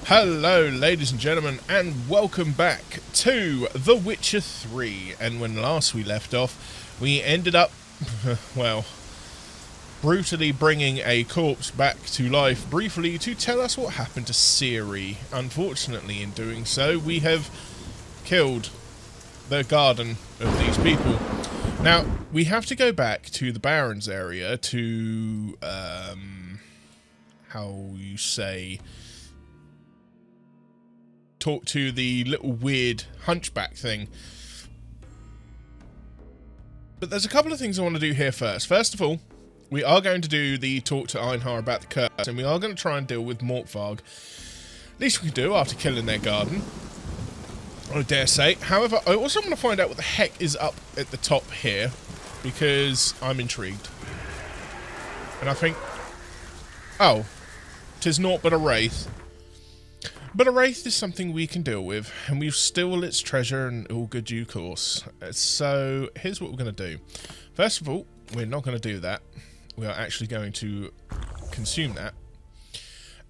Hello ladies and gentlemen, and welcome back to The Witcher 3. And when last we left off, we ended up, well, brutally bringing a corpse back to life briefly to tell us what happened to Ciri. Unfortunately, in doing so, we have killed the garden of these people. Now, we have to go back to the Barrens area to, how you say, talk to the little weird hunchback thing. But there's a couple of things I want to do here first. First of all, we are going to do the talk to Einhar about the curse, and we are going to try and deal with Morkvarg. Least we can do after killing their garden, I dare say. However, I also want to find out what the heck is up at the top here, because I'm intrigued. And I think, oh, 'tis naught but a wraith. But a wraith is something we can deal with, and we've still its treasure in all good due course. So here's what we're going to do. First of all, we're not going to do that. We are actually going to consume that,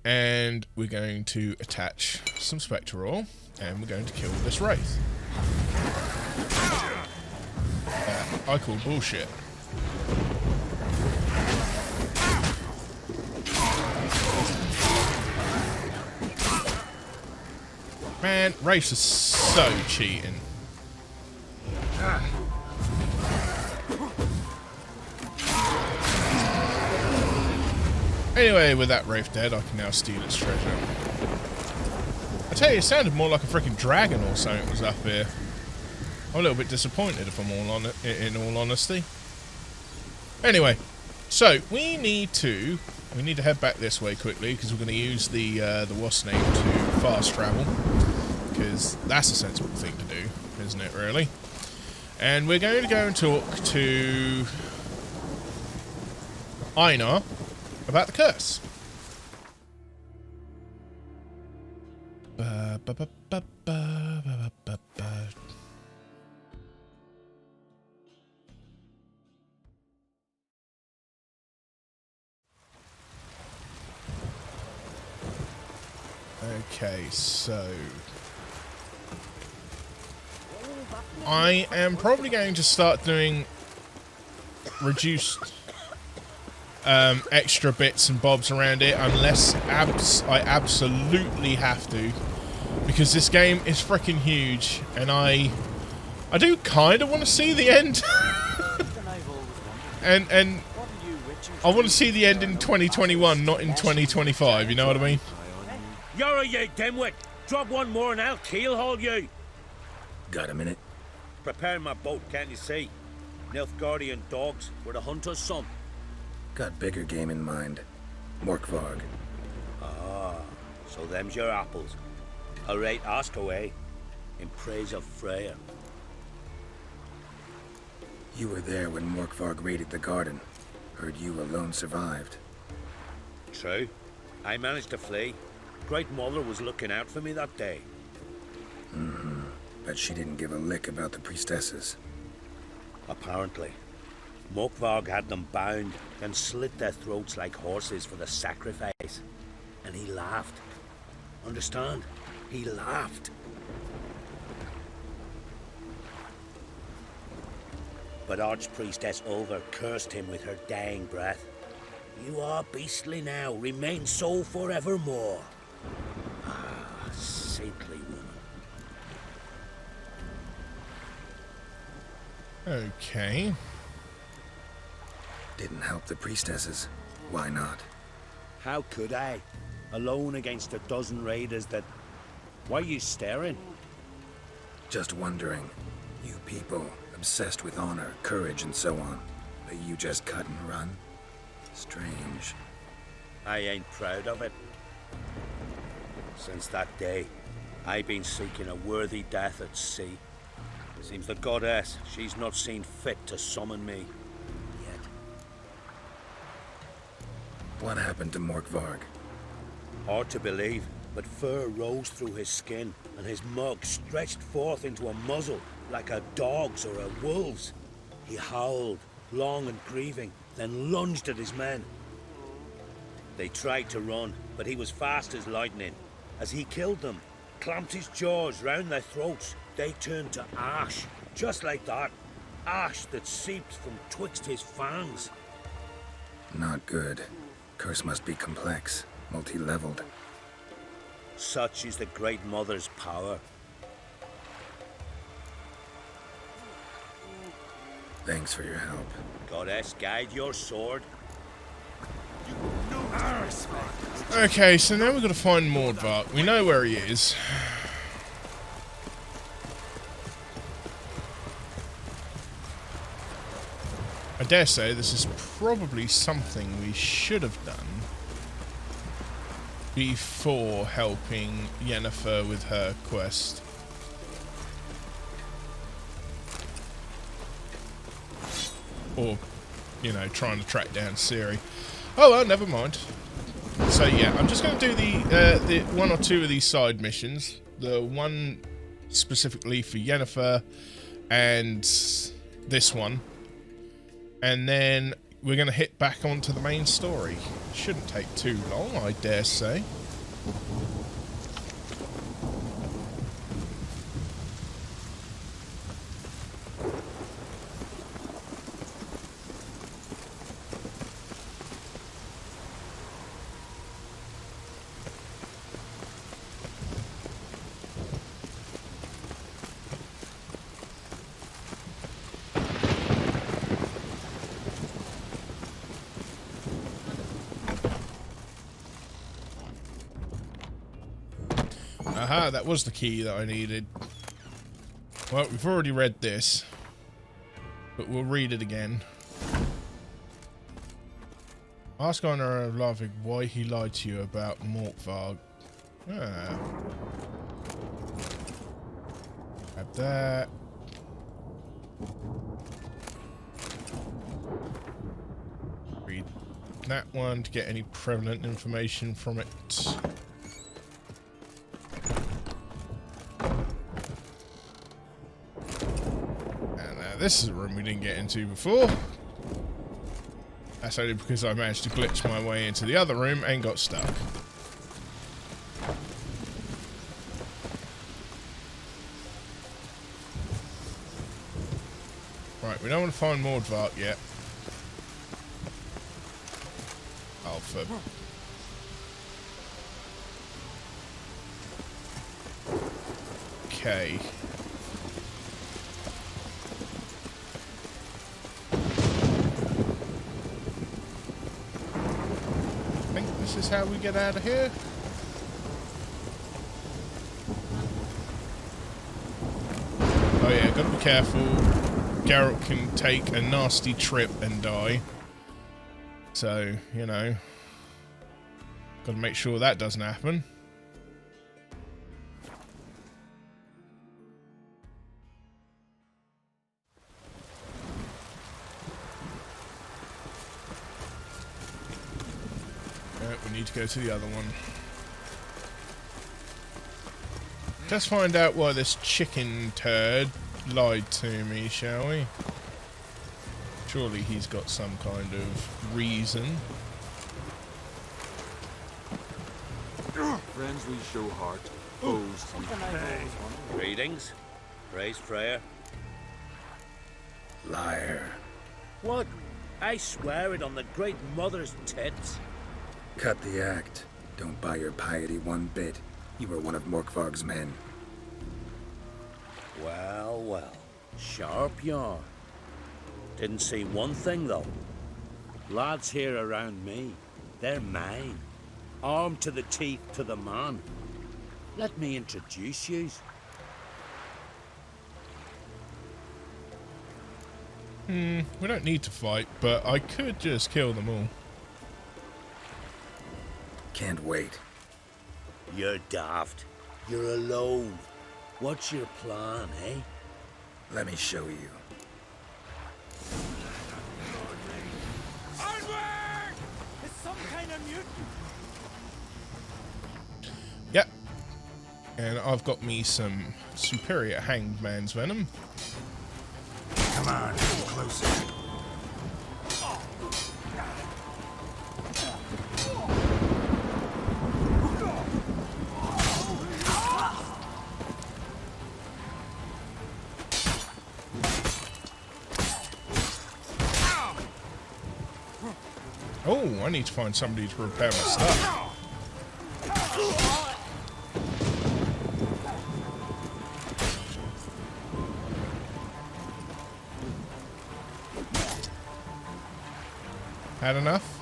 and we're going to attach some Spectre Oil, and we're going to kill this wraith. I call bullshit. Man, Wraiths are so cheating. Anyway, with that Wraith dead, I can now steal its treasure. I tell you, it sounded more like a freaking dragon or something was up here. I'm a little bit disappointed, if I'm in all honesty. Anyway, so we need to head back this way quickly because we're going to use the wasp name to fast travel. Because that's a sensible thing to do, isn't it, really? And we're going to go and talk to Einar about the curse. Okay, so I am probably going to start doing reduced extra bits and bobs around it unless I absolutely have to, because this game is freaking huge and I do kind of want to see the end. and I want to see the end in 2021, not in 2025, you know what I mean? You're a you dimwit! Drop one more and I'll keelhaul you! Got a minute? Preparing my boat, can't you see? Nilfgaardian dogs were the hunter's son. Got bigger game in mind. Morkvarg. Ah, so them's your apples. Alright, ask away. In praise of Freya. You were there when Morkvarg raided the garden. Heard you alone survived. True. I managed to flee. Great Mother was looking out for me that day. Mm-hmm. But she didn't give a lick about the priestesses. Apparently. Morkvarg had them bound, then slit their throats like horses for the sacrifice. And he laughed. Understand? He laughed. But Archpriestess Ulver cursed him with her dying breath. You are beastly now, remain so forevermore. Ah, saintly woman. Okay. Didn't help the priestesses. Why not? How could I? Alone against a dozen raiders that... Why are you staring? Just wondering. You people, obsessed with honor, courage, and so on. But you just cut and run? Strange. I ain't proud of it. Since that day, I've been seeking a worthy death at sea. Seems the goddess, she's not seen fit to summon me. Yet. What happened to Morkvarg? Hard to believe, but fur rose through his skin, and his mug stretched forth into a muzzle, like a dog's or a wolf's. He howled, long and grieving, then lunged at his men. They tried to run, but he was fast as lightning. As he killed them, clamped his jaws round their throats, they turned to ash, just like that. Ash that seeped from twixt his fangs. Not good. Curse must be complex, multi-leveled. Such is the Great Mother's power. Thanks for your help. Goddess, guide your sword. Okay, so now we've got to find Mordvark. We know where he is. I dare say this is probably something we should have done before helping Yennefer with her quest. Or, you know, trying to track down Ciri. Oh well, never mind. So yeah, I'm just going to do the one or two of these side missions. The one specifically for Yennefer, and this one. And then we're going to hit back onto the main story. Shouldn't take too long, I dare say. Aha, that was the key that I needed. Well, we've already read this, but we'll read it again. Ask Einar Lavig why he lied to you about Morkvarg. Ah. Grab that. Read that one to get any prevalent information from it. This is a room we didn't get into before. That's only because I managed to glitch my way into the other room and got stuck. Right, we don't want to find Mordvark yet. Alpha. Okay. This is how we get out of here. Oh yeah, gotta be careful. Geralt can take a nasty trip and die. So, you know, gotta make sure that doesn't happen. We need to go to the other one. Let's find out why this chicken turd lied to me, shall we? Surely he's got some kind of reason. Friends we show heart, foes we pay. Greetings. Praise prayer. Liar. What? I swear it on the Great Mother's tits. Cut the act. Don't buy your piety one bit. You were one of Morkvarg's men. Well, well. Sharp yarn. Didn't see one thing, though. Lads here around me, they're mine. Armed to the teeth to the man. Let me introduce yous. We don't need to fight, but I could just kill them all. Can't wait. You're daft. You're alone. What's your plan, eh? Let me show you. Onward! It's some kind of mutant. Yep. And I've got me some superior hanged man's venom. Come on, closer. Oh, I need to find somebody to repair my stuff. Had enough?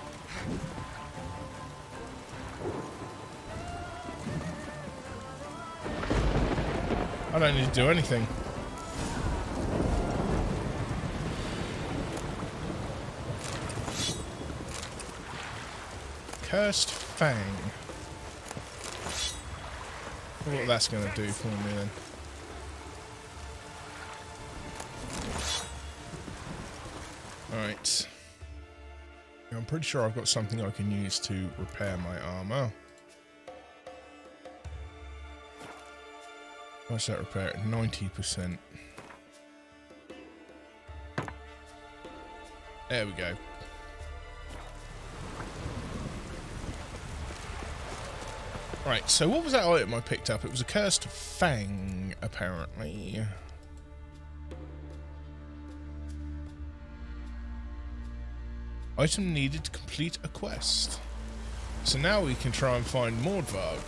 I don't need to do anything. Cursed Fang. What that's going to do for me then. Alright. I'm pretty sure I've got something I can use to repair my armor. What's that repair at 90%? There we go. Right, so what was that item I picked up? It was a Cursed Fang, apparently. Item needed to complete a quest. So now we can try and find Mordvarg.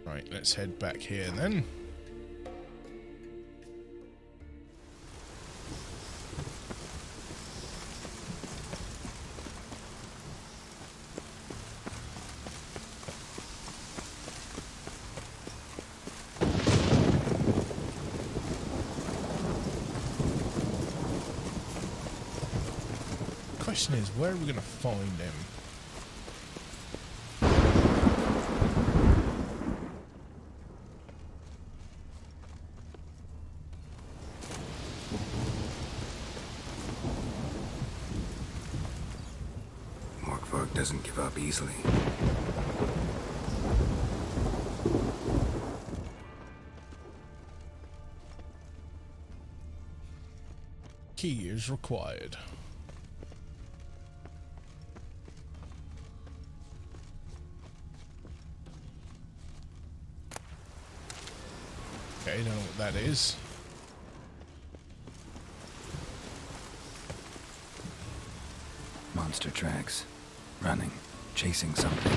Right, let's head back here then. The question is, where are we going to find him? Morkvarg doesn't give up easily. Key is required. Okay, don't know what that is. Monster tracks. Running. Chasing something.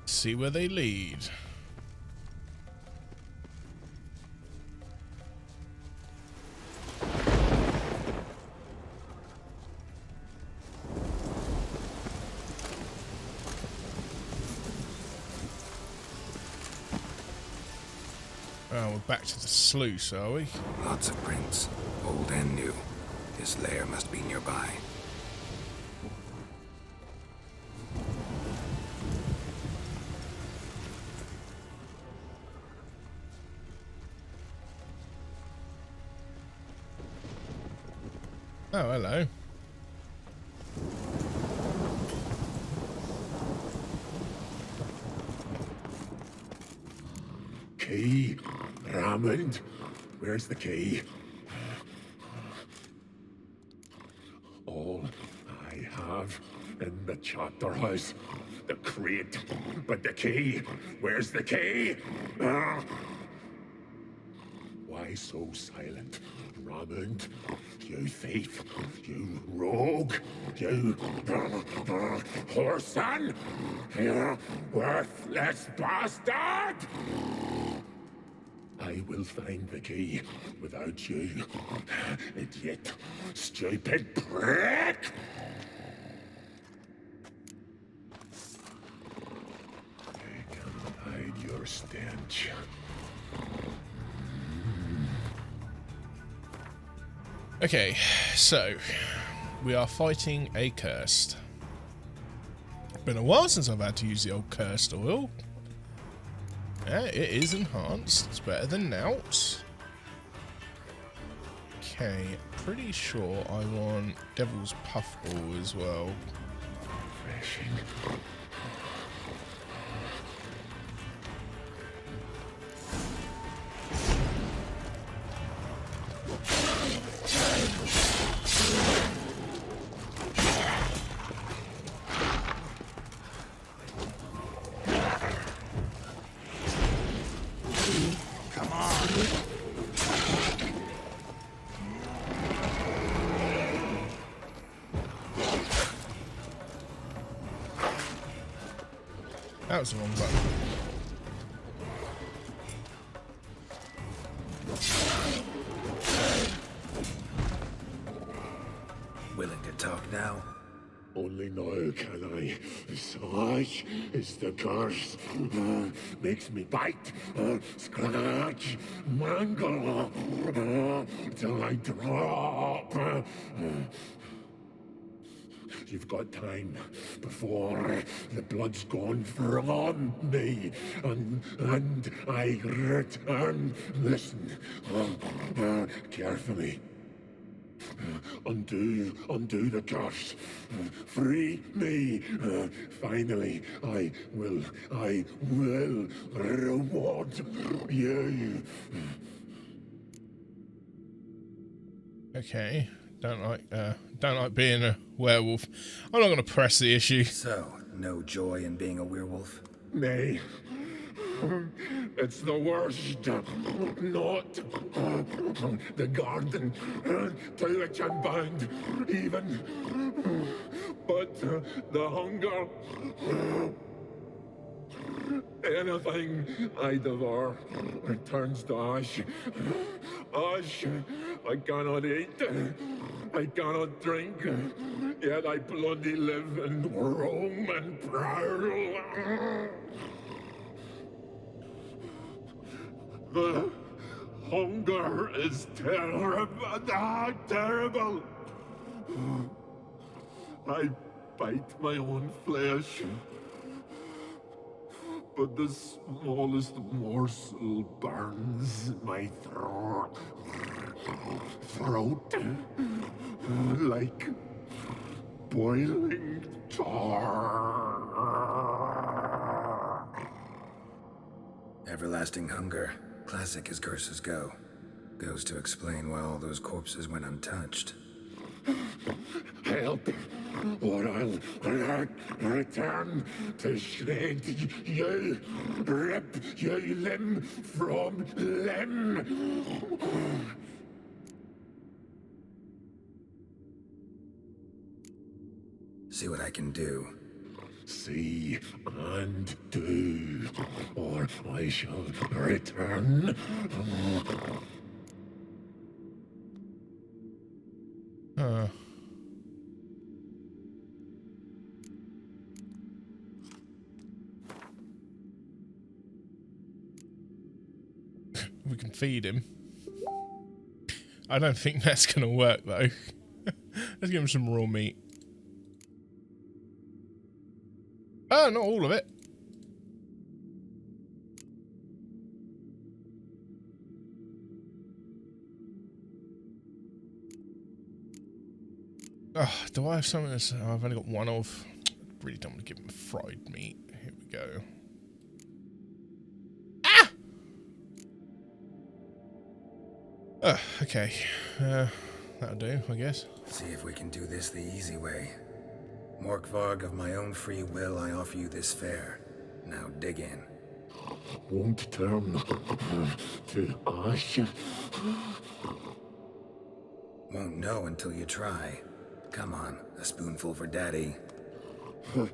See where they lead. Oh, we're back to the sluice, are we? Lots of prints. Old and new. His lair must be nearby. Oh, hello. Key, Raymond, where's the key? All I have in the chapter house, the crate, but the key, where's the key? Why so silent, Raymond? You thief, you rogue, you whoreson, you worthless bastard! I will find the key without you, idiot, stupid prick! I cannot hide your stench. Okay, so we are fighting a cursed. Been a while since I've had to use the old cursed oil. Yeah, it is enhanced. It's better than Nout. Okay, pretty sure I want Devil's Puffball as well. Refreshing. That was the wrong button. Willing to talk now? Only now can I. Such is the curse. Makes me bite, scratch, mangle, till I drop. You've got time before the blood's gone from me, and I return. Listen, carefully. Undo the curse. Free me. Finally, I will reward you. Okay. Don't like being a werewolf. I'm not going to press the issue. So, no joy in being a werewolf? Nay. It's the worst. Not the garden to which I'm bound, even. But the hunger. Anything I devour returns to ash. Ash. I cannot eat. I cannot drink. Yet I bloody live and roam and prowl. The hunger is terrible. I bite my own flesh, but the smallest morsel burns my throat like boiling tar. Everlasting hunger. Classic as curses go. Goes to explain why all those corpses went untouched. Help, or I'll return to shred you, rip you limb from limb. See what I can do. See and do, or I shall return. We can feed him. I don't think that's going to work, though. Let's give him some raw meat. Oh, not all of it. Oh, do I have something that's... Oh, I've only got one of... I really don't want to give him fried meat. Here we go. Ah! Oh, okay. That'll do, I guess. See if we can do this the easy way. Morkvarg, of my own free will, I offer you this fare. Now dig in. Won't turn to ash. Won't know until you try. Come on, a spoonful for Daddy. Fuck!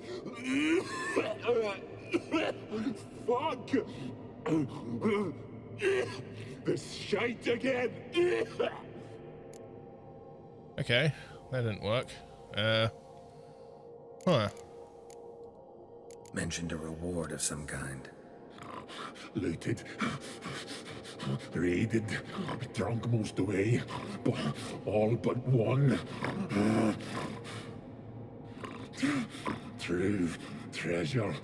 This shite again! Okay, that didn't work. Huh. Mentioned a reward of some kind. Looted, raided, drunk most away, but all but one. True treasure,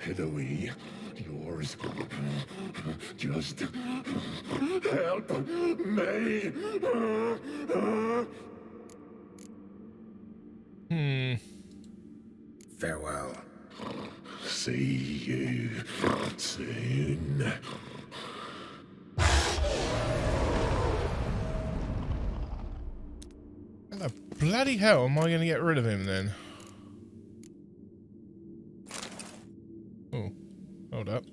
hid away, yours. Just help me. Farewell. See you soon. How the bloody hell am I going to get rid of him then? Oh, hold up.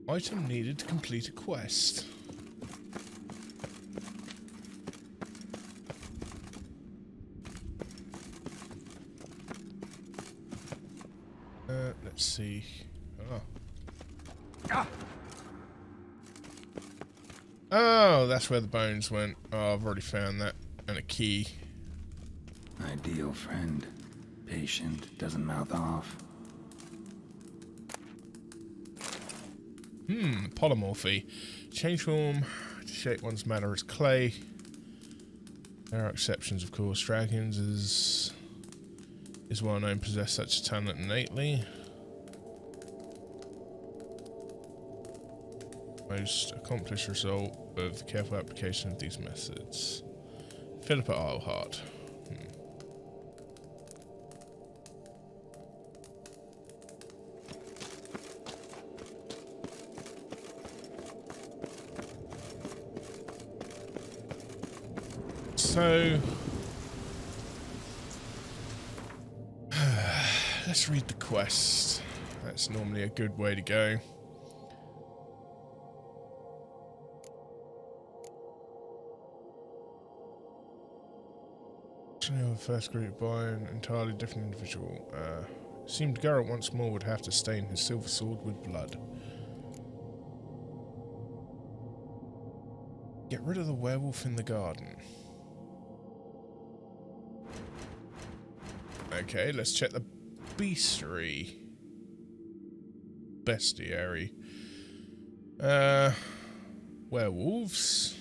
Item needed to complete a quest. Let's see. Oh, that's where the bones went. Oh, I've already found that. And a key. Ideal friend. Patient, doesn't mouth off. Polymorphy. Change form to shape one's matter as clay. There are exceptions, of course. Dragons is well known possess such a talent innately. Most accomplished result of the careful application of these methods. Philippa Eilhart. So let's read the quest. That's normally a good way to go. The first group by an entirely different individual. It seemed Geralt once more would have to stain his silver sword with blood. Get rid of the werewolf in the garden. Okay, let's check the bestiary. Werewolves.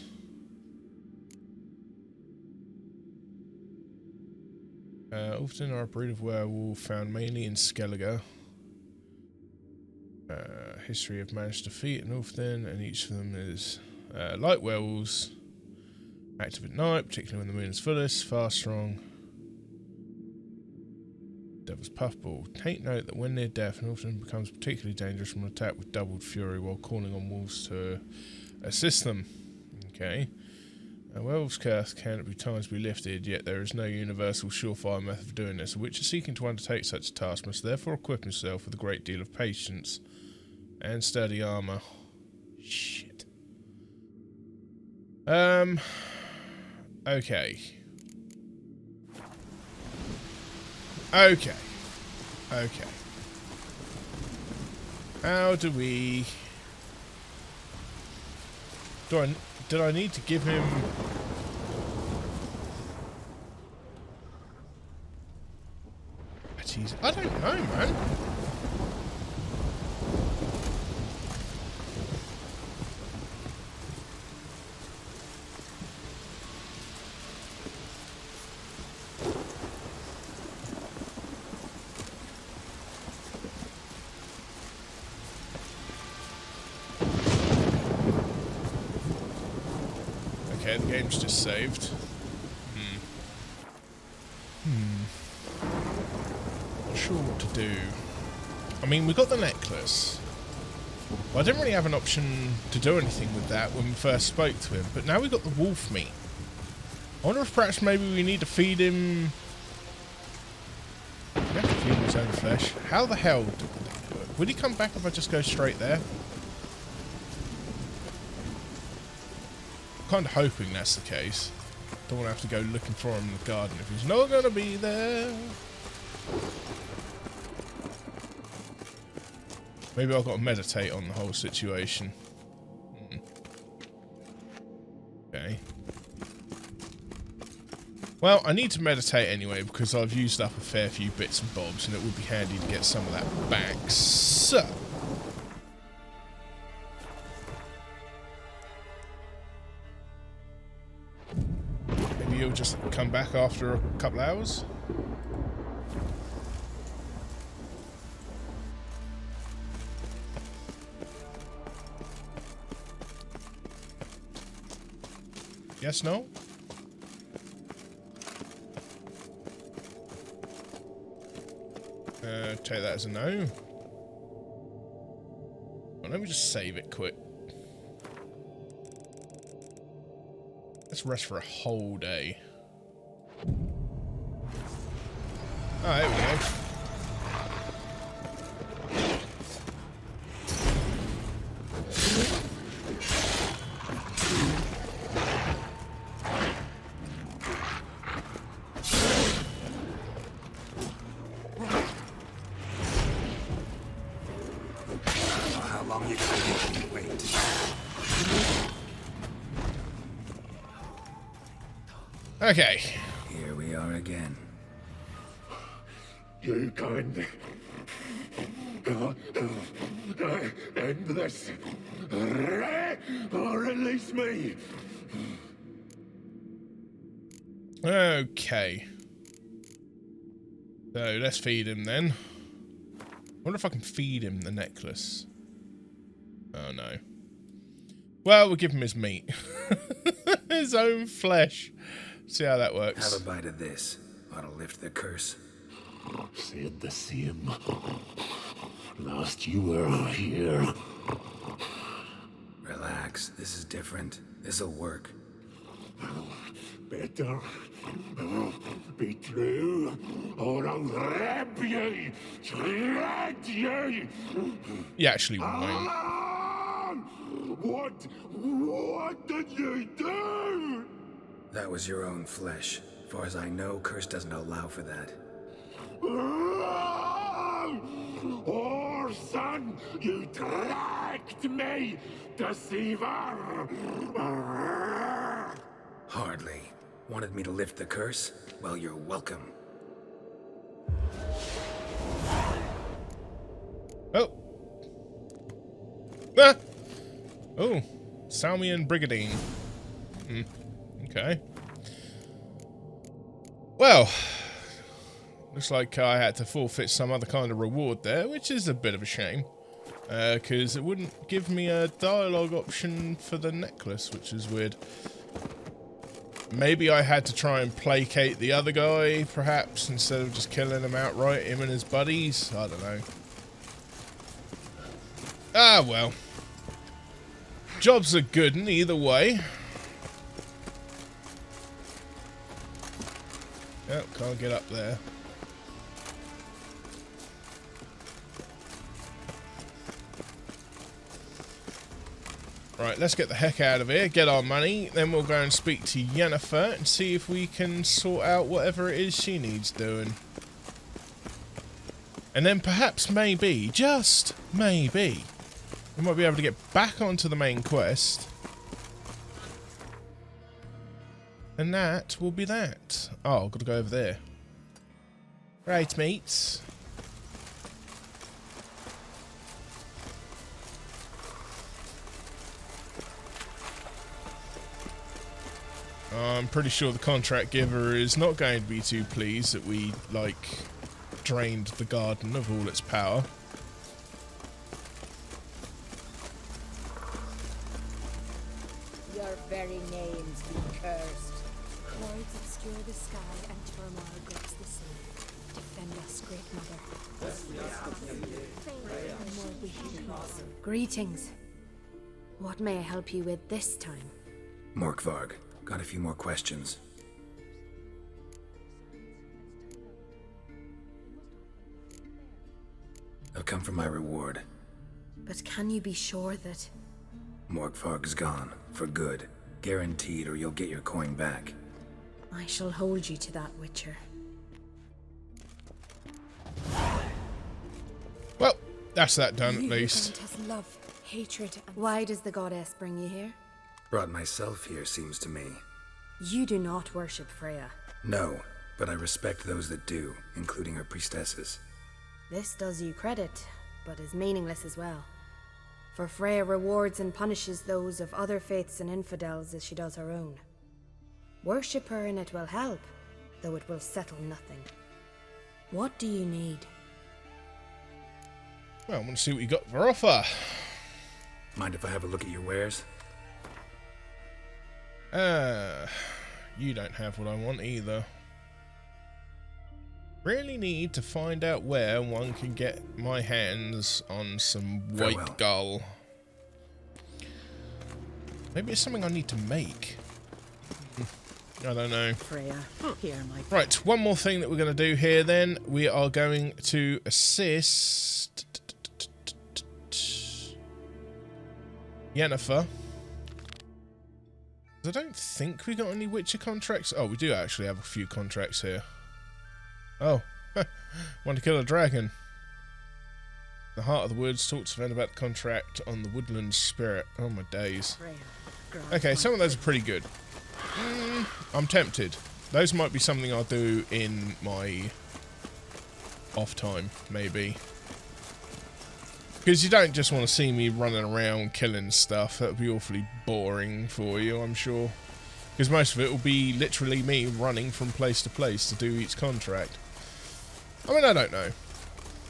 Often are a breed of werewolf found mainly in Skellige. History of managed defeat and often, and each of them is like werewolves, active at night, particularly when the moon is fullest, fast, strong. Devil's puffball. Take note that when near death, and often becomes particularly dangerous from an attack with doubled fury while calling on wolves to assist them. Okay. A werewolf's curse can at times be lifted, yet there is no universal surefire method of doing this. A witcher seeking to undertake such a task must therefore equip himself with a great deal of patience and sturdy armour. Shit. Okay. How do we... Did I need to give him... Jeez, I don't know, man. Okay, the game's just saved. Not sure what to do. I mean, we got the necklace. Well, I didn't really have an option to do anything with that when we first spoke to him, but now we got the wolf meat. I wonder if perhaps maybe we need to feed him... We have to feed him his own flesh. How the hell... Would he come back if I just go straight there? I'm kind of hoping that's the case. Don't want to have to go looking for him in the garden if he's not going to be there. Maybe I've got to meditate on the whole situation. Okay. Well, I need to meditate anyway because I've used up a fair few bits and bobs and it would be handy to get some of that back. So... You'll just come back after a couple hours. Yes, no? Take that as a no. Well, let me just save it quick. Let's rest for a whole day. Oh, there we go. How long you gonna make me wait? Okay. Here we are again. You can end this, or release me. Okay. So let's feed him then. I wonder if I can feed him the necklace. Oh no. Well, we'll give him his meat. His own flesh. See how that works. Have a bite of this. Ought to lift the curse. Said the same. Last you were here. Relax. This is different. This'll work. Better be true, or I'll rip you, shred you. You actually won't. What did you do? That was your own flesh. As far as I know, curse doesn't allow for that. Oh, son, you tricked me, deceiver! Hardly. Wanted me to lift the curse? Well, you're welcome. Oh. Ah! Oh. Salmian Brigadine. Okay. Well. Looks like I had to forfeit some other kind of reward there, which is a bit of a shame. Because it wouldn't give me a dialogue option for the necklace, which is weird. Maybe I had to try and placate the other guy, perhaps, instead of just killing him outright, him and his buddies. I don't know. Ah, well. Jobs are good in either way. Yep, can't get up there. Right, let's get the heck out of here, get our money, then we'll go and speak to Yennefer and see if we can sort out whatever it is she needs doing. And then perhaps, maybe, just maybe, we might be able to get back onto the main quest. And that will be that. Oh, I've got to go over there. Right, mates. I'm pretty sure the contract giver is not going to be too pleased that we, like, drained the garden of all its power. Your very names be cursed. Voids obscure the sky and turmoil grips the sea. Defend us, Great Mother. Greetings. What may I help you with this time? Morkvarg, got a few more questions. I've come for my reward. But can you be sure that... Morkvarg's gone, for good. Guaranteed, or you'll get your coin back. I shall hold you to that, Witcher. Well, that's that done at You least. grant us love, hatred, and... Why does the goddess bring you here? Brought myself here, seems to me. You do not worship Freya. No, but I respect those that do, including her priestesses. This does you credit, but is meaningless as well. For Freya rewards and punishes those of other faiths and infidels as she does her own. Worship her and it will help, though it will settle nothing. What do you need? Well, I want to see what you got for offer. Mind if I have a look at your wares? You don't have what I want either. Really need to find out where one can get my hands on some Farewell. white gull. Maybe it's something I need to make. I don't know. Freya, here, my Right, one more thing that we're going to do here then. We are going to assist Yennefer. I don't think we got any Witcher contracts. Oh, we do actually have a few contracts here. Oh, want to kill a dragon. The Heart of the Woods. Talk to Ven about the contract on the Woodland Spirit. Oh my days. Okay, some of those are pretty good. I'm tempted. Those might be something I'll do in my off time, maybe. Because you don't just want to see me running around killing stuff. That would be awfully boring for you, I'm sure. Because most of it will be literally me running from place to place to do each contract. I mean, I don't know.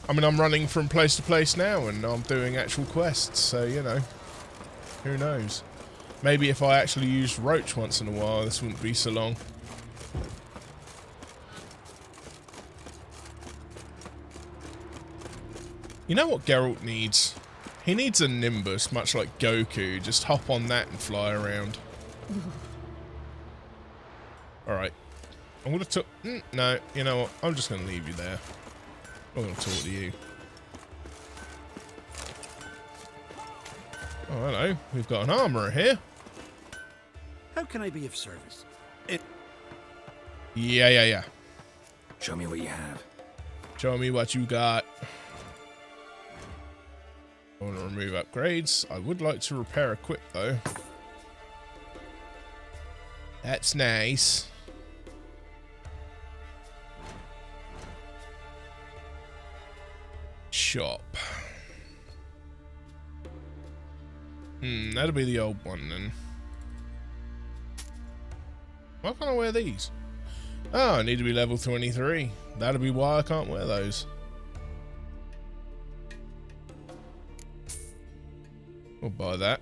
I mean, I'm running from place to place now and I'm doing actual quests, so, you know. Who knows? Maybe if I actually used Roach once in a while, this wouldn't be so long. You know what Geralt needs? He needs a Nimbus, much like Goku. Just hop on that and fly around. Alright. I'm gonna talk... no, you know what? I'm just gonna leave you there. I'm gonna talk to you. Oh, hello. We've got an armourer here. How can I be of service? Yeah. Show me what you have. Show me what you got. I want to remove upgrades. I would like to repair equip, though. That's nice. Shop. That'll be the old one, then. Why can't I wear these? Oh, I need to be level 23. That'll be why I can't wear those. We'll buy that.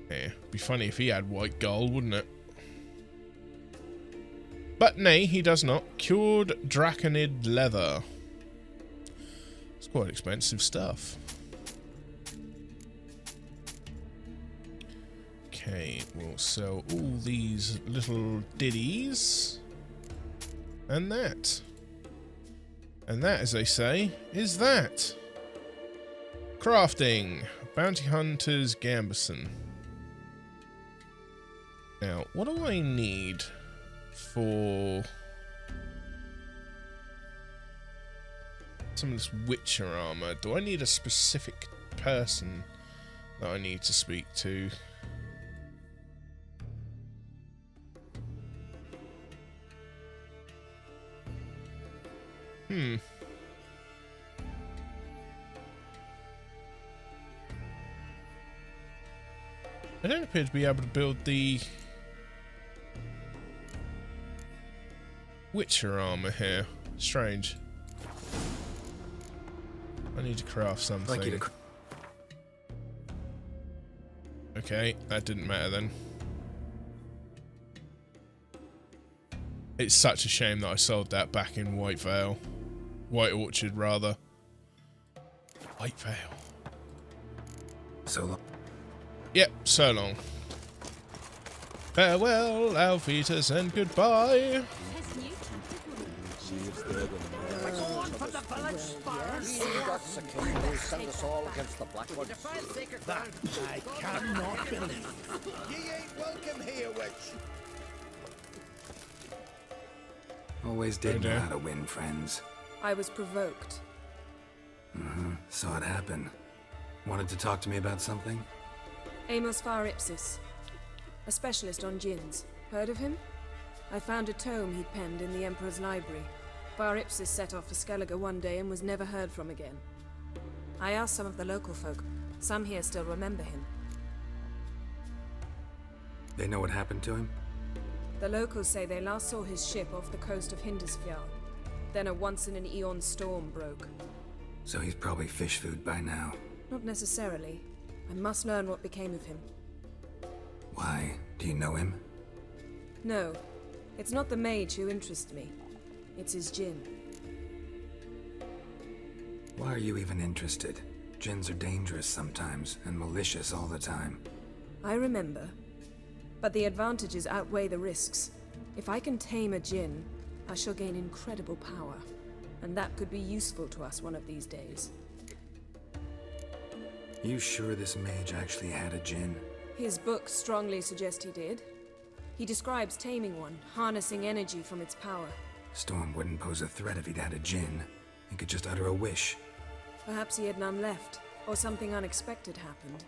Yeah, be funny if he had white gold, wouldn't it? But nay, he does not. Cured Draconid leather. It's quite expensive stuff. Okay, we'll sell all these little ditties. And that. And that, as they say, is that. Crafting. Bounty Hunter's Gambison. Now, what do I need for some of this Witcher armor? Do I need a specific person that I need to speak to? I don't appear to be able to build the Witcher armor here. Strange. I need to craft something. Okay, that didn't matter then. It's such a shame that I sold that back in White Orchard, rather. White Vale. So long. Yep, so long. Farewell, Alphetus, and goodbye. That I cannot believe. Ye ain't welcome here, witch. Always did know how to win friends. I was provoked. Saw it happen. Wanted to talk to me about something? Amos Var Ipsis, a specialist on djinns. Heard of him? I found a tome he'd penned in the Emperor's library. Var Ipsis set off for Skellige one day and was never heard from again. I asked some of the local folk. Some here still remember him. They know what happened to him? The locals say they last saw his ship off the coast of Hindisfjord. Then a once-in-an-eon storm broke. So he's probably fish food by now. Not necessarily. I must learn what became of him. Why? Do you know him? No. It's not the mage who interests me. It's his djinn. Why are you even interested? Djinns are dangerous sometimes, and malicious all the time. I remember. But the advantages outweigh the risks. If I can tame a djinn, I shall gain incredible power. And that could be useful to us one of these days. You sure this mage actually had a djinn? His books strongly suggest he did. He describes taming one, harnessing energy from its power. Storm wouldn't pose a threat if he'd had a djinn. He could just utter a wish. Perhaps he had none left, or something unexpected happened.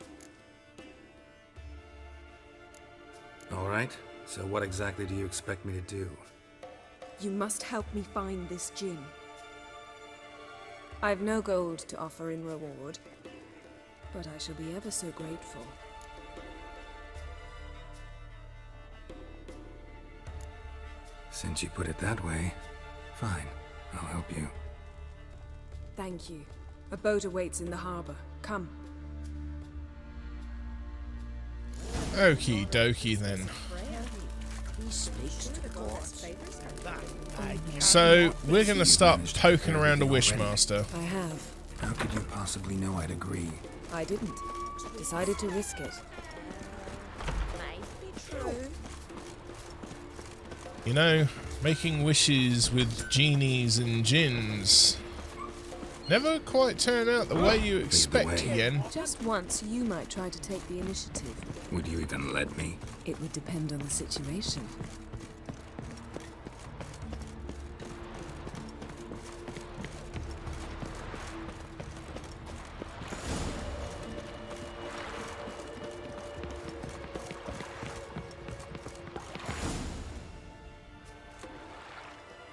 All right, so what exactly do you expect me to do? You must help me find this djinn. I've no gold to offer in reward, but I shall be ever so grateful. Since you put it that way, fine, I'll help you. Thank you. A boat awaits in the harbor. Come. Okie dokie then. So, we're going to start poking around a Wishmaster. I have. How could you possibly know I'd agree? I didn't. Decided to risk it. You know, making wishes with genies and djinns never quite turn out the way you expect, Yen. Just once, you might try to take the initiative. Would you even let me? It would depend on the situation.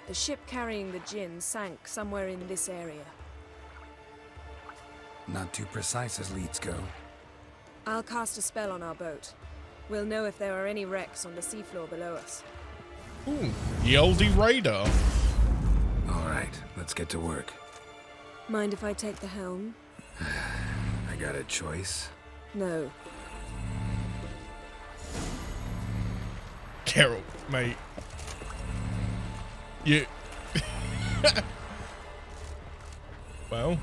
The ship carrying the djinn sank somewhere in this area. Not too precise as leads go. I'll cast a spell on our boat. We'll know if there are any wrecks on the seafloor below us. Ooh, the oldie radar. All right, let's get to work. Mind if I take the helm? I got a choice. No. Geralt, mate. You... Well...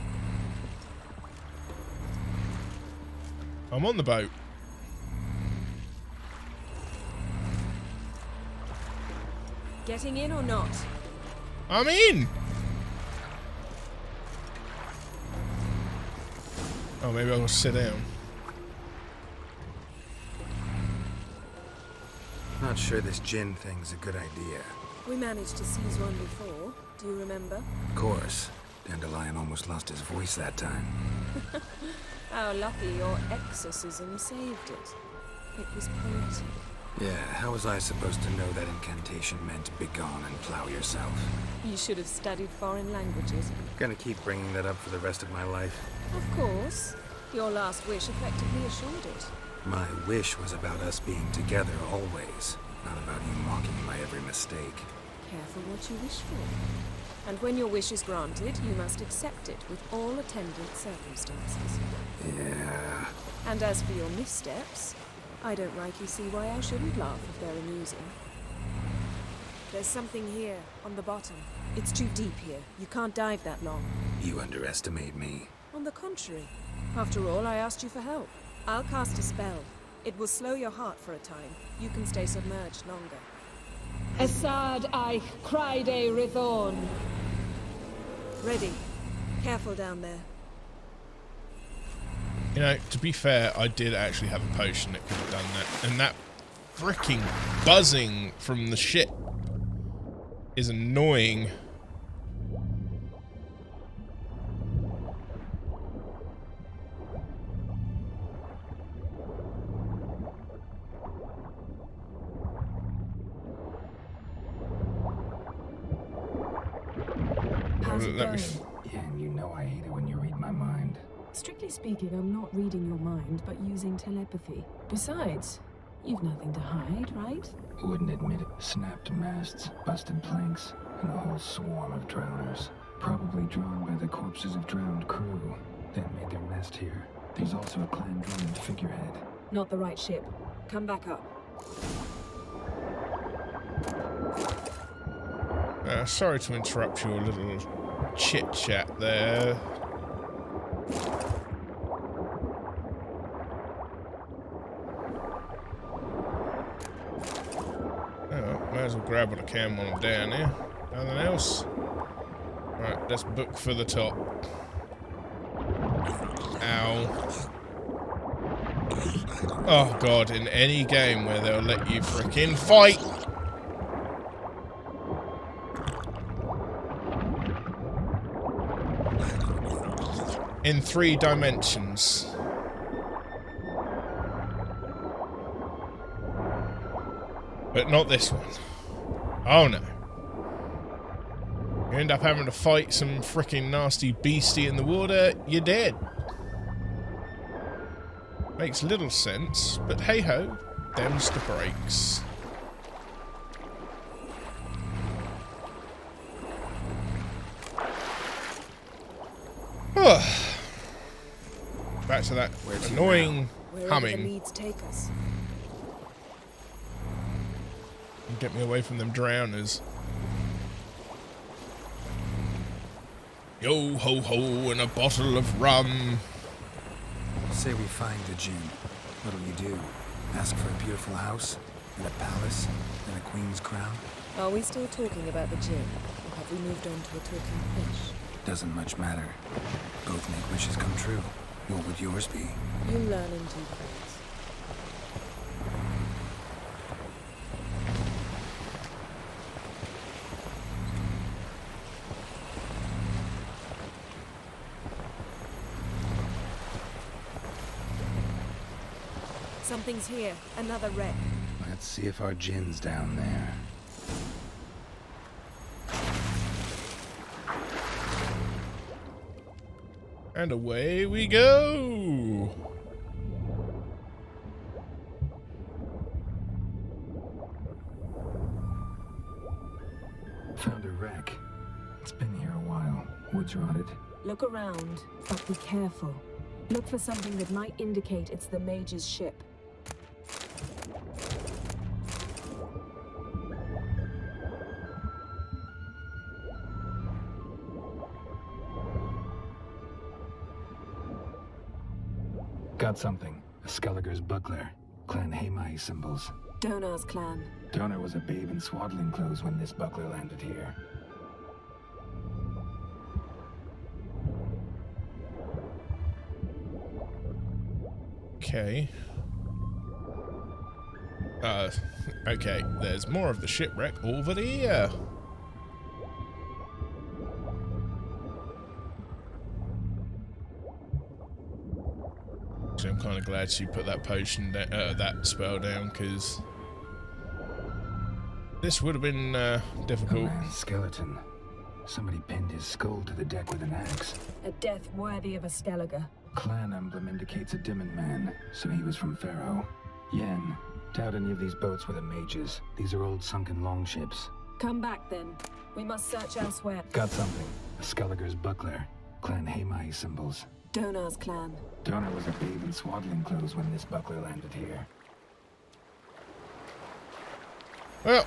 I'm on the boat. Getting in or not? I'm in! Oh, maybe I'll sit down. Not sure this djinn thing's a good idea. We managed to seize one before. Do you remember? Of course. Dandelion almost lost his voice that time. How lucky your exorcism saved it. It was poetic. Yeah, how was I supposed to know that incantation meant begone and plow yourself? You should have studied foreign languages. Gonna keep bringing that up for the rest of my life. Of course. Your last wish effectively assured it. My wish was about us being together always, not about you mocking my every mistake. Careful what you wish for. And when your wish is granted, you must accept it with all attendant circumstances. Yeah. And as for your missteps, I don't rightly see why I shouldn't laugh if they're amusing. There's something here, on the bottom. It's too deep here. You can't dive that long. You underestimate me. On the contrary. After all, I asked you for help. I'll cast a spell. It will slow your heart for a time. You can stay submerged longer. Assad I cried a Rithorn. Ready. Careful down there. You know, to be fair, I did actually have a potion that could have done that. And that freaking buzzing from the ship is annoying. How's it going? Yeah, and you know I hate it when you read my mind. Strictly speaking, I'm not reading your mind, but using telepathy. Besides, you've nothing to hide, right? Wouldn't admit it. Snapped masts, busted planks, and a whole swarm of drowners. Probably drawn by the corpses of drowned crew that made their nest here. There's also a clan druid figurehead. Not the right ship. Come back up. Sorry to interrupt your little chit-chat there. Oh, might as well grab what I can while I'm down here. Nothing else? Right, let's book for the top. Ow. Oh god, in any game where they'll let you frickin' fight! in 3 dimensions. But not this one. Oh no. You end up having to fight some freaking nasty beastie in the water, you're dead. Makes little sense, but hey ho, them's the breaks. Back to that annoying humming. The leads take us. Get me away from them drowners. Yo ho ho and a bottle of rum. Say we find a djinn. What'll you do? Ask for a beautiful house? And a palace? And a queen's crown? Are we still talking about the djinn? Or have we moved on to a talking fish? Doesn't much matter. Both make wishes come true. What would yours be? You learn in due course. Something's here. Another wreck. Let's see if our djinn's down there. And away we go! Found a wreck. It's been here a while. Wood's rotted. Look around, but be careful. Look for something that might indicate it's the mage's ship. Got something. A Skelliger's buckler. Clan Hamai symbols. Donar's clan. Donar was a babe in swaddling clothes when this buckler landed here. Okay. Okay, there's more of the shipwreck over there. Actually, I'm kind of glad she put that potion, that spell down, because this would have been difficult. A man's skeleton. Somebody pinned his skull to the deck with an axe. A death worthy of a Skelliger. Clan emblem indicates a Dimmen man, so he was from Pharaoh. Yen. Doubt any of these boats were the mages. These are old sunken longships. Come back then. We must search elsewhere. Got something. A Skelliger's buckler. Clan Hamai symbols. Donar's clan. Donar was a babe in swaddling clothes when this buckler landed here. Well.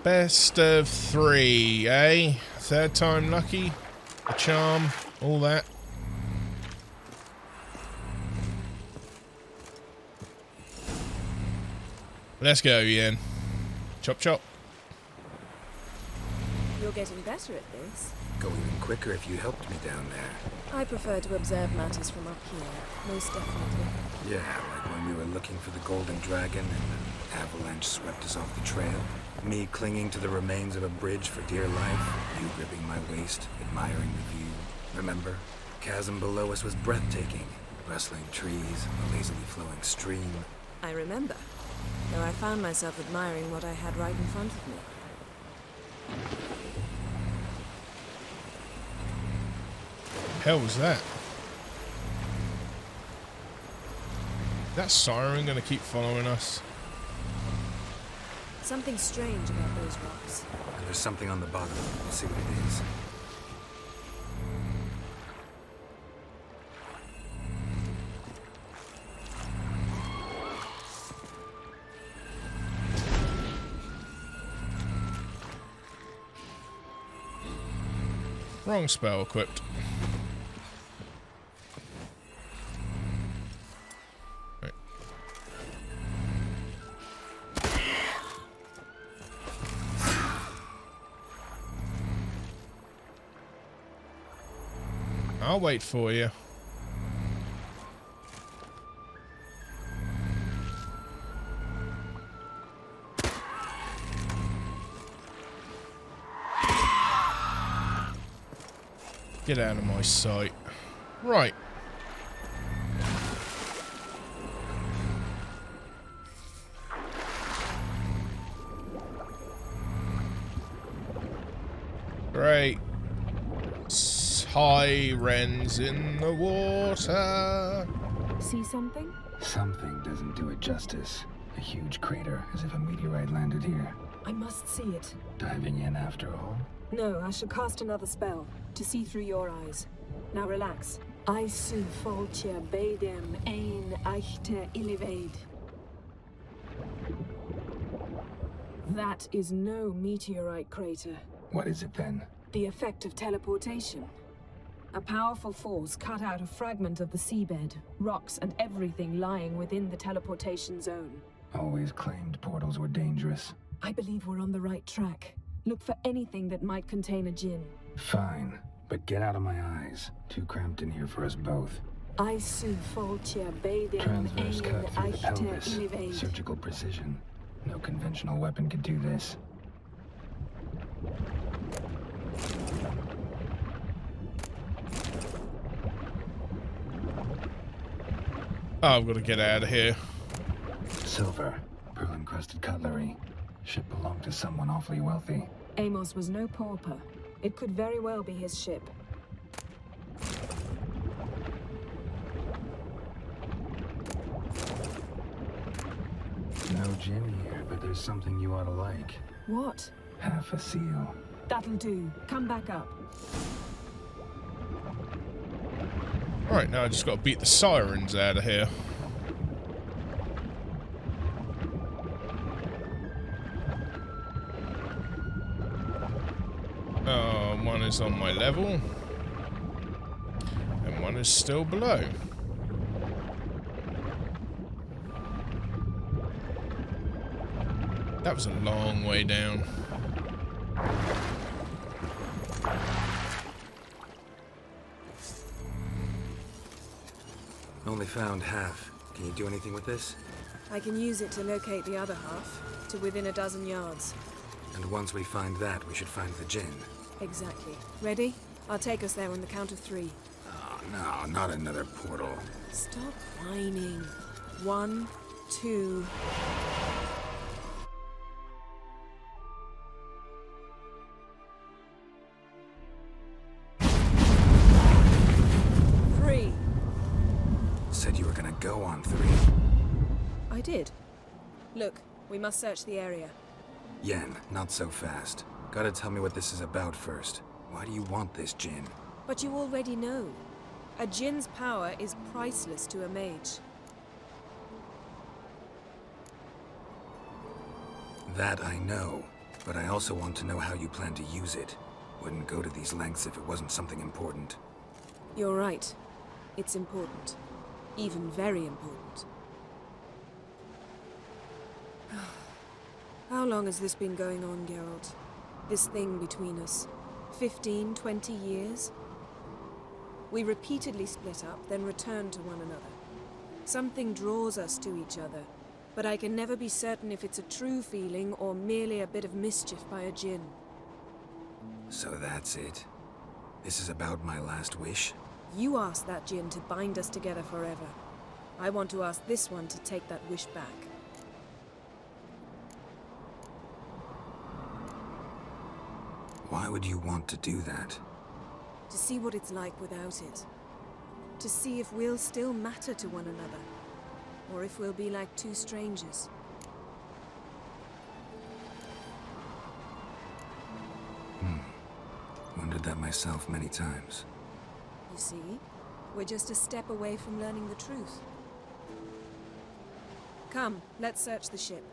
Best of 3, eh? Third time lucky. A charm. All that. Let's go, Yen. Chop chop. You're getting better at this. Go even quicker if you helped me down there. I prefer to observe matters from up here, most definitely. Yeah, like when we were looking for the golden dragon and the avalanche swept us off the trail. Me clinging to the remains of a bridge for dear life. You gripping my waist, admiring the view. Remember? Chasm below us was breathtaking. Rustling trees, a lazily flowing stream. I remember, though I found myself admiring what I had right in front of me. Hell was that? Is that siren gonna keep following us? Something strange about those rocks. And there's something on the bottom. We'll see what it is. Wrong spell equipped. Right. I'll wait for you. Get out of my sight. Right. Great. Sirens in the water. See something? Something doesn't do it justice. A huge crater, as if a meteorite landed here. I must see it. Diving in after all? No, I shall cast another spell to see through your eyes. Now relax. I su foltia bedem ein eichte illivaid. That is no meteorite crater. What is it then? The effect of teleportation. A powerful force cut out a fragment of the seabed, rocks and everything lying within the teleportation zone. Always claimed portals were dangerous. I believe we're on the right track. Look for anything that might contain a djinn. Fine, but get out of my eyes. Too cramped in here for us both. I su foltia bedem Transverse ein cut through the eichte pelvis. illivaid. Surgical precision. No conventional weapon could do this. Oh, I've got to get out of here. Silver, pearl-encrusted cutlery. Ship belonged to someone awfully wealthy. Amos was no pauper. It could very well be his ship. No gin here, but there's something you ought to like. What? Half a seal. That'll do. Come back up. Right, now I just got to beat the sirens out of here. One is on my level. And one is still below. That was a long way down. Only found half. Can you do anything with this? I can use it to locate the other half, to within a dozen yards. And once we find that, we should find the djinn. Exactly. Ready? I'll take us there on the count of 3. Oh, no, not another portal. Stop whining. 1, 2... Said you were gonna go on 3. I did. Look, we must search the area. Yen, not so fast. Gotta tell me what this is about first. Why do you want this djinn? But you already know. A djinn's power is priceless to a mage. That I know, but I also want to know how you plan to use it. Wouldn't go to these lengths if it wasn't something important. You're right. It's important. Even very important. How long has this been going on, Geralt? This thing between us? 15, 20 years? We repeatedly split up, then returned to one another. Something draws us to each other, but I can never be certain if it's a true feeling or merely a bit of mischief by a djinn. So that's it? This is about my last wish? You asked that djinn to bind us together forever. I want to ask this one to take that wish back. Why would you want to do that? To see what it's like without it. To see if we'll still matter to one another. Or if we'll be like two strangers. Wondered that myself many times. You see, we're just a step away from learning the truth. Come, let's search the ship.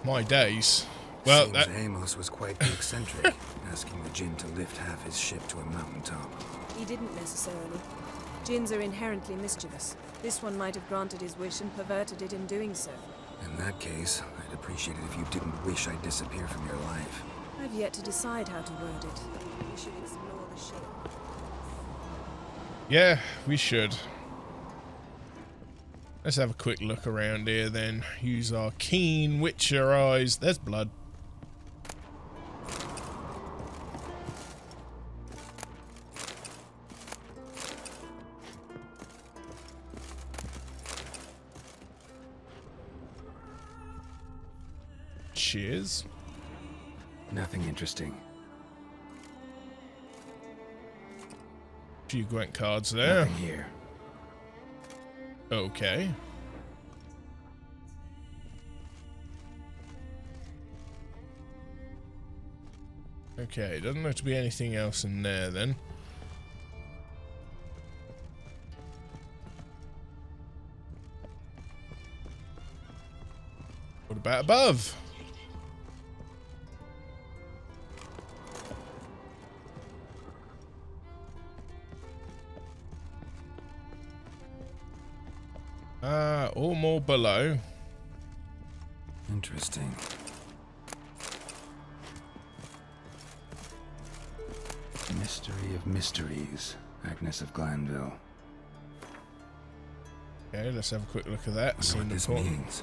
My days. Well, Seems Amos was quite the eccentric, asking the djinn to lift half his ship to a mountaintop. He didn't necessarily. Djinns are inherently mischievous. This one might have granted his wish and perverted it in doing so. In that case, I'd appreciate it if you didn't wish I'd disappear from your life. I I've yet to decide how to word it. We should explore the ship. Yeah, we should. Let's have a quick look around here then. Use our keen Witcher eyes. There's blood. Cheers. Nothing interesting. Few Gwent cards there. Nothing here. Okay. Okay, doesn't look to be anything else in there then. What about above? Or more below. Interesting. Mystery of mysteries. Agnes of Glanville. Okay, let's have a quick look at that. Wonder See what this important. means.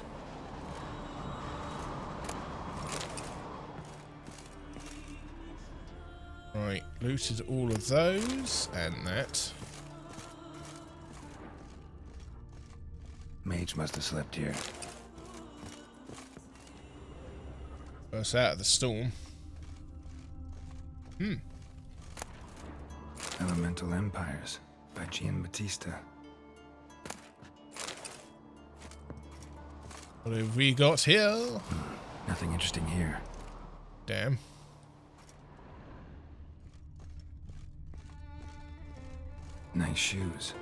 Right, looted all of those and that. Mage must have slept here. Burst out of the storm. Elemental Empires by Giambattista. What have we got here? Nothing interesting here. Damn. Nice shoes.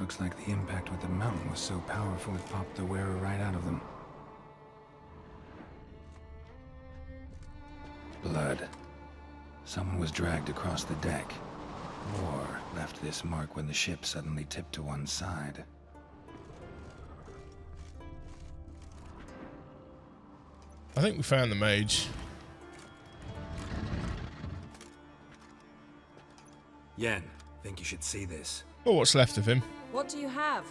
Looks like the impact with the mountain was so powerful it popped the wearer right out of them. Blood. Someone was dragged across the deck. Or left this mark when the ship suddenly tipped to one side. I think we found the mage. Yen, think you should see this. Or what's left of him. What do you have?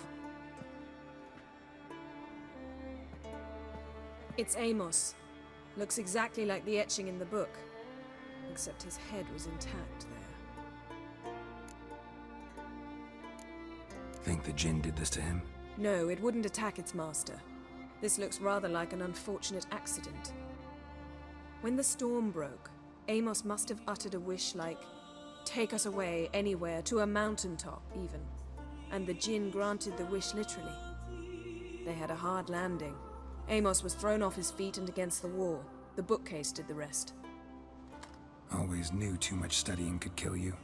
It's Amos. Looks exactly like the etching in the book. Except his head was intact there. Think the Jinn did this to him? No, it wouldn't attack its master. This looks rather like an unfortunate accident. When the storm broke, Amos must have uttered a wish like, "Take us away, anywhere, to a mountaintop, even." And the Jinn granted the wish literally. They had a hard landing. Amos was thrown off his feet and against the wall. The bookcase did the rest. Always knew too much studying could kill you.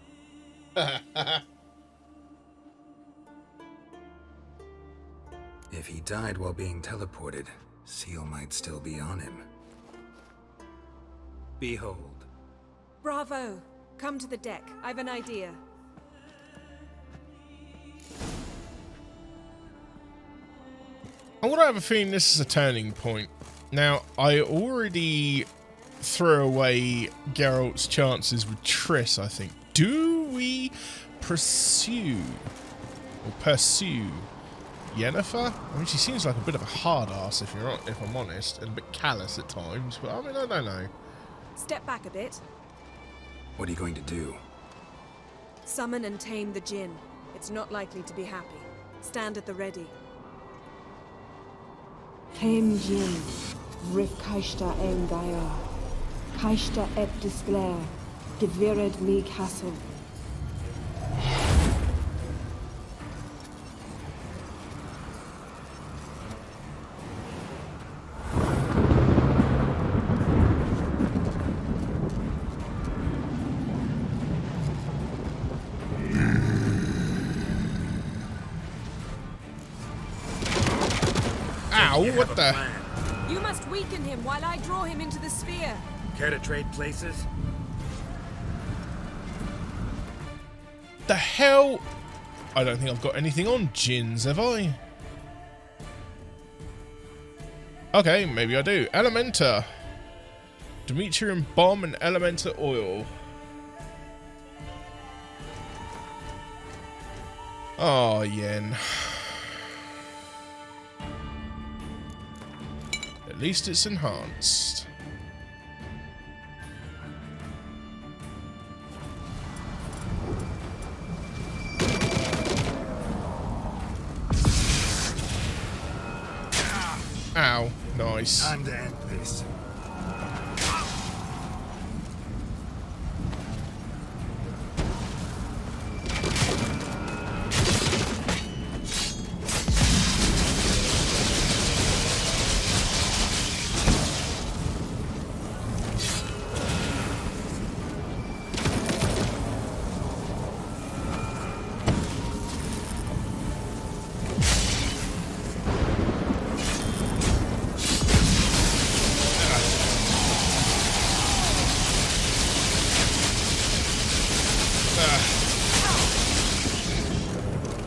If he died while being teleported, Seal might still be on him. Behold. Bravo! Come to the deck. I've an idea. I'm gonna have a feeling this is a turning point. Now, I already threw away Geralt's chances with Triss, I think. Do we pursue Yennefer? I mean, she seems like a bit of a hard ass if I'm honest, and a bit callous at times, but I mean, I don't know. Step back a bit. What are you going to do? Summon and tame the Jinn. It's not likely to be happy. Stand at the ready. Tame Jinn, Rif Kaishta en Gaia, Kaishta et Disclair, Devired me Castle. Ow, what the? You must weaken him while I draw him into the sphere. Care to trade places? The hell? I don't think I've got anything on Jinns, have I? Okay, maybe I do. Elementa. Demetrium bomb and elemental oil. Oh, Yen. At least it's enhanced. Ow, nice. Time to end this.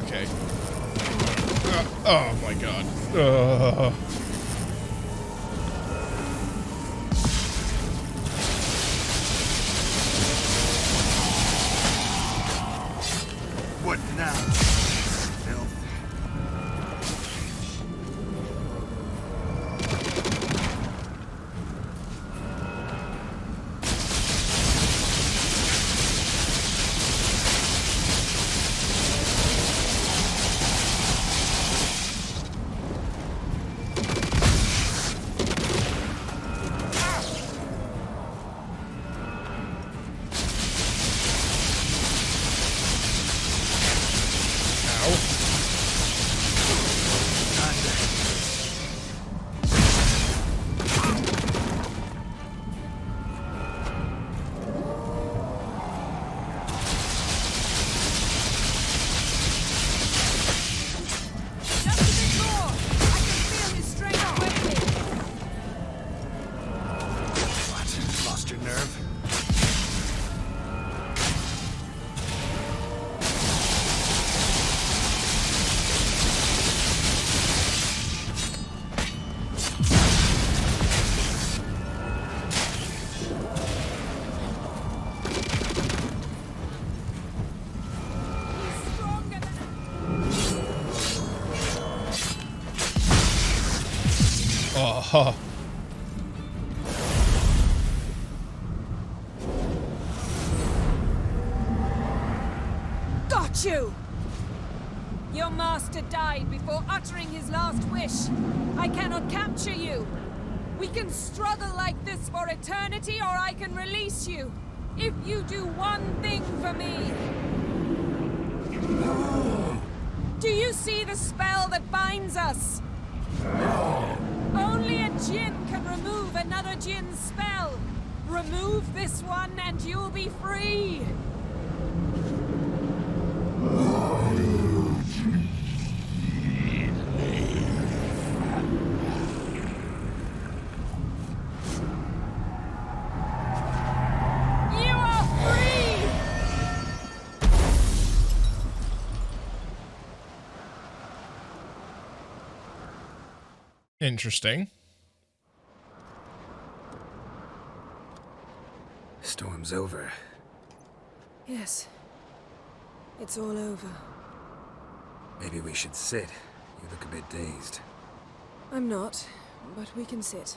Okay. Oh my god. What now? Filth. Oh. Got you! Your master died before uttering his last wish. I cannot capture you. We can struggle like this for eternity, or I can release you. If you do one thing for me. Do you see the spell that binds us? Only a djinn can remove another djinn's spell. Remove this one and you'll be free. You are free! Interesting. Storm's over. Yes. It's all over. Maybe we should sit. You look a bit dazed. I'm not, but we can sit.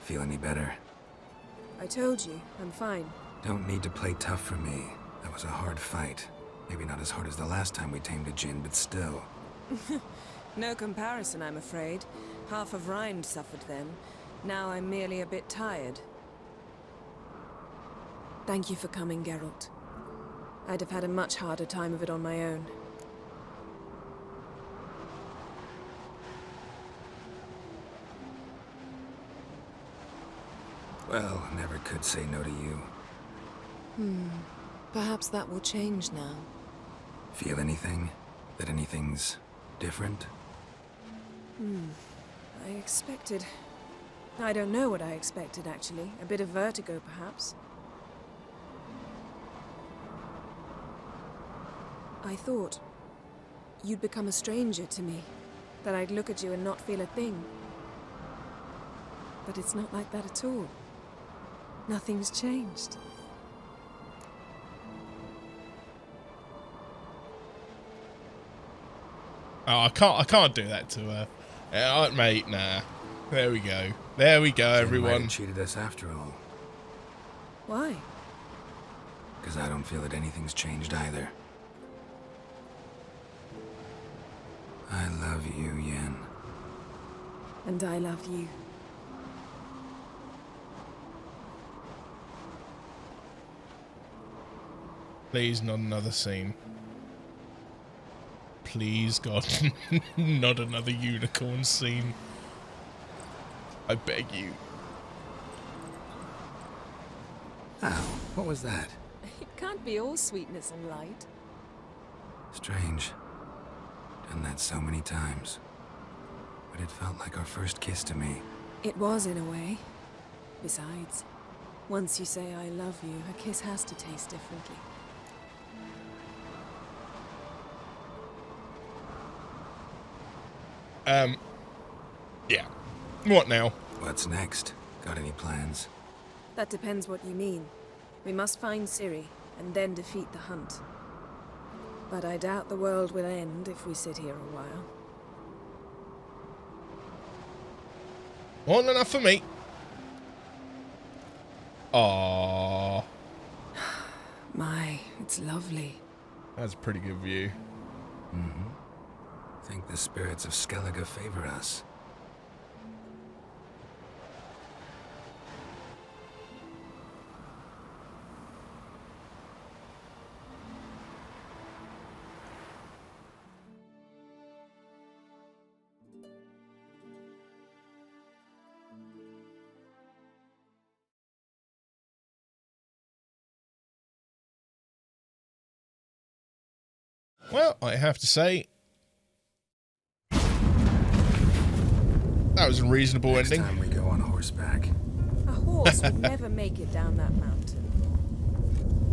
Feel any better? I told you, I'm fine. Don't need to play tough for me. That was a hard fight. Maybe not as hard as the last time we tamed a djinn, but still. No comparison, I'm afraid. Half of Rind suffered then. Now I'm merely a bit tired. Thank you for coming, Geralt. I'd have had a much harder time of it on my own. Well, never could say no to you. Perhaps that will change now. Feel anything? That anything's different? I expected I don't know what I expected, actually. A bit of vertigo, perhaps. I thought you'd become a stranger to me, that I'd look at you and not feel a thing. But it's not like that at all. Nothing's changed. Oh, I can't do that to her. Mate, nah. There we go. There we go, everyone. Cheated us after all. Why? Because I don't feel that anything's changed either. I love you, Yen. And I love you. Please, not another scene. Please, God, not another unicorn scene. I beg you. Ow, what was that? It can't be all sweetness and light. Strange. Done that so many times. But it felt like our first kiss to me. It was, in a way. Besides, once you say I love you, a kiss has to taste differently. Yeah. What now? What's next? Got any plans? That depends what you mean. We must find Ciri, and then defeat the hunt. But I doubt the world will end if we sit here a while. More than enough for me. Aww. My, it's lovely. That's a pretty good view. Mm-hmm. Think the spirits of Skellige favor us. Well, I have to say, that was a reasonable ending. Next time we go on horseback. A horse would never make it down that mountain.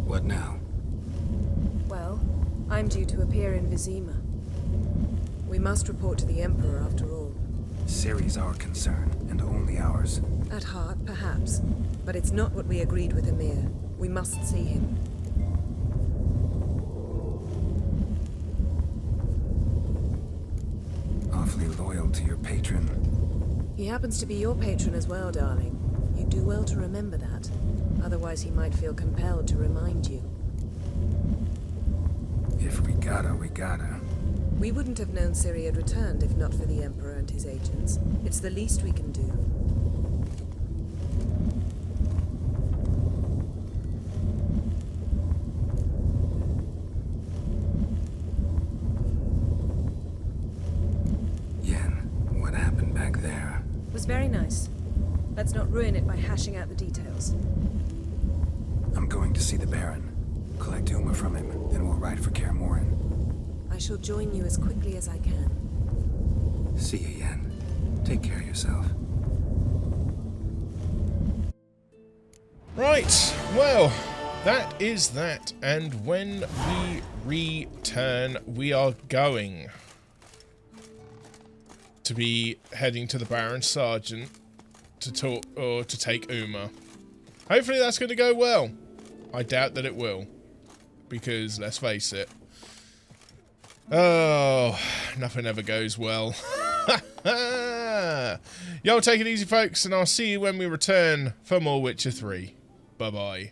What now? Well, I'm due to appear in Vizima. We must report to the Emperor after all. Ciri's our concern, and only ours. At heart, perhaps. But it's not what we agreed with Emir. We must see him. Awfully loyal to your patron. He happens to be your patron as well, darling. You do well to remember that. Otherwise he might feel compelled to remind you. If we gotta, we gotta. We wouldn't have known Ciri had returned if not for the Emperor and his agents. It's the least we can do. Very nice. Let's not ruin it by hashing out the details. I'm going to see the Baron. Collect Uma from him, then we'll ride for Kaer Morhen. I shall join you as quickly as I can. See you, Yen. Take care of yourself. Right, well, that is that. And when we return, we are going to be heading to the Baron Sergeant to talk or to take Uma. Hopefully that's going to go well. I doubt that it will, because let's face it. Oh, nothing ever goes well. Y'all take it easy, folks, and I'll see you when we return for more Witcher 3. Bye-bye.